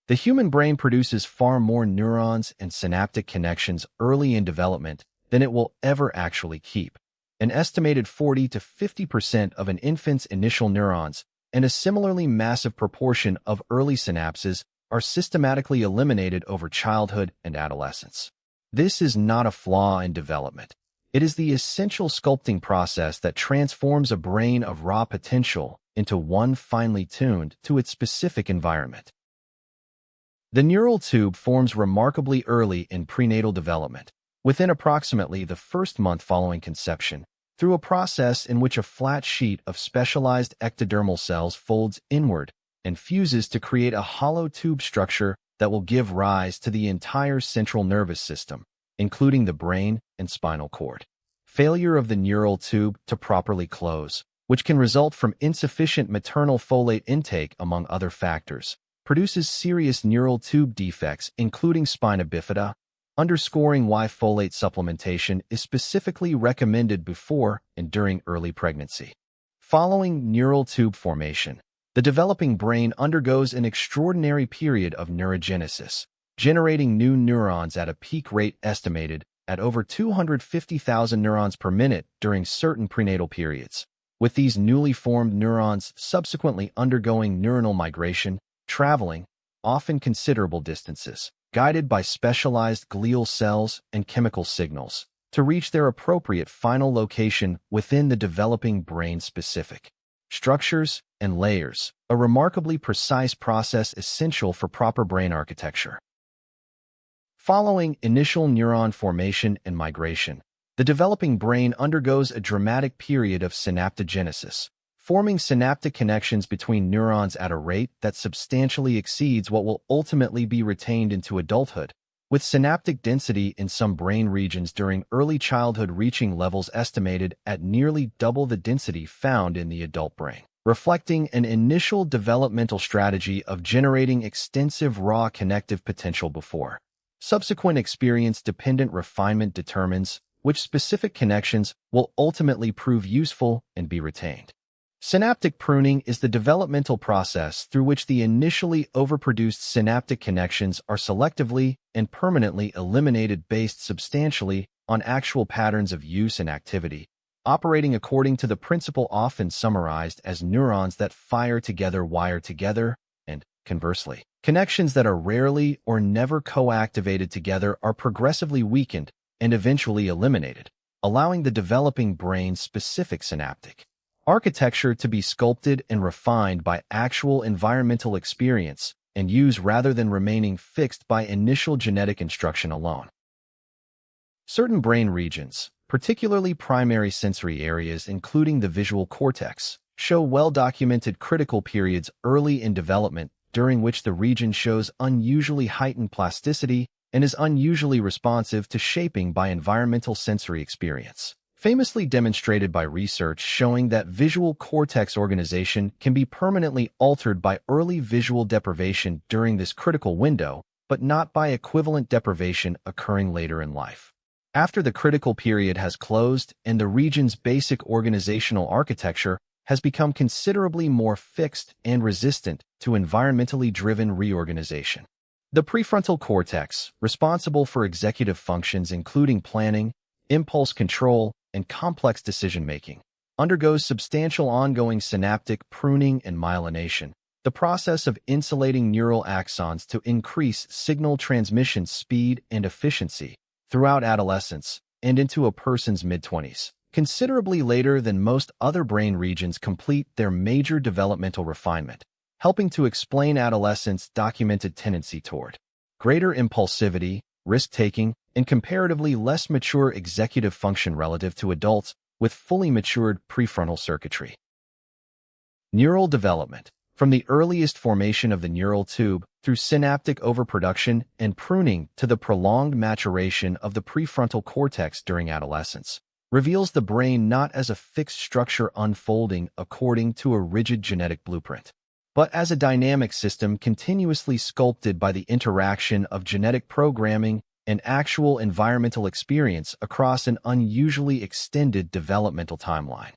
The human brain produces far more neurons and synaptic connections early in development than it will ever actually keep. An estimated 40 to 50% of an infant's initial neurons and a similarly massive proportion of early synapses are systematically eliminated over childhood and adolescence. This is not a flaw in development. It is the essential sculpting process that transforms a brain of raw potential into one finely tuned to its specific environment. The neural tube forms remarkably early in prenatal development, within approximately the first month following conception, through a process in which a flat sheet of specialized ectodermal cells folds inward and fuses to create a hollow tube structure that will give rise to the entire central nervous system, including the brain and spinal cord. Failure of the neural tube to properly close, which can result from insufficient maternal folate intake among other factors, produces serious neural tube defects including spina bifida, underscoring why folate supplementation is specifically recommended before and during early pregnancy. Following neural tube formation, the developing brain undergoes an extraordinary period of neurogenesis, generating new neurons at a peak rate estimated at over 250,000 neurons per minute during certain prenatal periods, with these newly formed neurons subsequently undergoing neuronal migration, traveling, often considerable distances, guided by specialized glial cells and chemical signals, to reach their appropriate final location within the developing brain-specific structures and layers, a remarkably precise process essential for proper brain architecture. Following initial neuron formation and migration, the developing brain undergoes a dramatic period of synaptogenesis, forming synaptic connections between neurons at a rate that substantially exceeds what will ultimately be retained into adulthood, with synaptic density in some brain regions during early childhood reaching levels estimated at nearly double the density found in the adult brain, reflecting an initial developmental strategy of generating extensive raw connective potential before. Subsequent experience-dependent refinement determines which specific connections will ultimately prove useful and be retained. Synaptic pruning is the developmental process through which the initially overproduced synaptic connections are selectively and permanently eliminated based substantially on actual patterns of use and activity, operating according to the principle often summarized as neurons that fire together wire together, and, conversely, connections that are rarely or never co-activated together are progressively weakened and eventually eliminated, allowing the developing brain's specific synaptic architecture to be sculpted and refined by actual environmental experience and use rather than remaining fixed by initial genetic instruction alone. Certain brain regions, particularly primary sensory areas including the visual cortex, show well-documented critical periods early in development during which the region shows unusually heightened plasticity and is unusually responsive to shaping by environmental sensory experience, famously demonstrated by research showing that visual cortex organization can be permanently altered by early visual deprivation during this critical window, but not by equivalent deprivation occurring later in life. After the critical period has closed and the region's basic organizational architecture has become considerably more fixed and resistant to environmentally driven reorganization. The prefrontal cortex, responsible for executive functions including planning, impulse control, and complex decision-making, undergoes substantial ongoing synaptic pruning and myelination, the process of insulating neural axons to increase signal transmission speed and efficiency throughout adolescence and into a person's mid-20s, considerably later than most other brain regions complete their major developmental refinement, helping to explain adolescents' documented tendency toward greater impulsivity, risk-taking, and comparatively less mature executive function relative to adults with fully matured prefrontal circuitry. Neural development. From the earliest formation of the neural tube through synaptic overproduction and pruning to the prolonged maturation of the prefrontal cortex during adolescence, reveals the brain not as a fixed structure unfolding according to a rigid genetic blueprint, but as a dynamic system continuously sculpted by the interaction of genetic programming and actual environmental experience across an unusually extended developmental timeline.